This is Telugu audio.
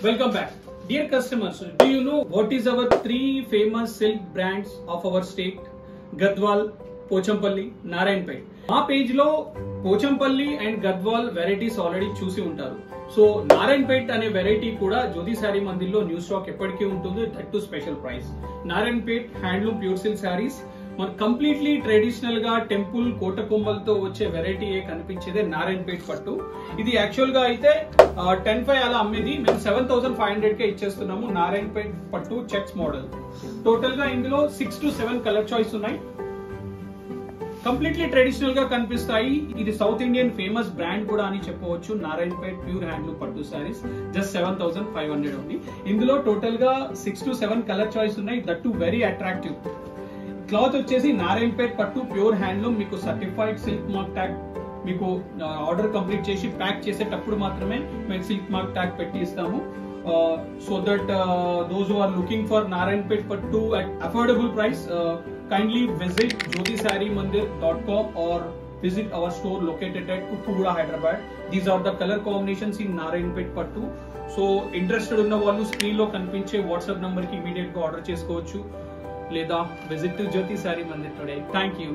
Welcome back. Dear customers, do you know what is our three famous silk brands of our state? Gadwal, Pochampalli, Narayanpet. మా పేజ్ లో Pochampalli and Gadwal varieties already చూసి ఉంటారు. సో నారాయణపేట్ అనే వెరైటీ కూడా జ్యోతి శారీ మందిర్లో న్యూ స్టాక్ ఎప్పటికీ ఉంటుంది, that too special price. Narayanpet handloom pure silk sarees మన కంప్లీట్లీ ట్రెడిషనల్ గా టెంపుల్ కోటకొమ్మలతో వచ్చే వెరైటీ కనిపించేదే నారాయణపేట్ పట్టు. ఇది యాక్చువల్ గా అయితే 10,500 అలా అమ్మేది, మేము 7,500 కే ఇచ్చేస్తున్నాము. నారాయణపేట్ పట్టు చెక్స్ మోడల్. టోటల్ గా ఇందులో 6 to 7 కలర్ చాయిస్ ఉన్నాయి. కంప్లీట్లీ ట్రెడిషనల్ గా కనిపిస్తాయి. ఇది సౌత్ ఇండియన్ ఫేమస్ బ్రాండ్ కూడా అని చెప్పవచ్చు. నారాయణపేట్ ప్యూర్ హ్యాండ్లూమ్ పట్టు సారీస్ జస్ట్ 7,500 ఉంది. ఇందులో టోటల్ గా 6 to 7 కలర్ చాయిస్ ఉన్నాయి, that to very attractive. Cloth వచ్చేసి నారాయణపేట్ పట్టు ప్యూర్ హ్యాండ్లూమ్, మీకు సర్టిఫైడ్ సిల్క్ మార్క్ ట్యాగ్, మీకు ఆర్డర్ కంప్లీట్ చేసి ప్యాక్ చేసేటప్పుడు మాత్రమే మేము సిల్క్ మార్క్ ట్యాగ్ పెట్టి ఇస్తాము. So that those who are looking for Narayanpet Pattu at affordable price, kindly visit jyotisarimandir.com or visit our store located at Kuppuguda, Hyderabad. These are the color combinations in Narayanpet Pattu. So interested ఉన్న వాళ్ళు స్క్రీన్ లో కనిపించే వాట్సాప్ నంబర్ కి ఇమీడియట్ గా ఆర్డర్ చేసుకోవచ్చు, లేదా visit to Jyothi saree Mandir today. Thank you.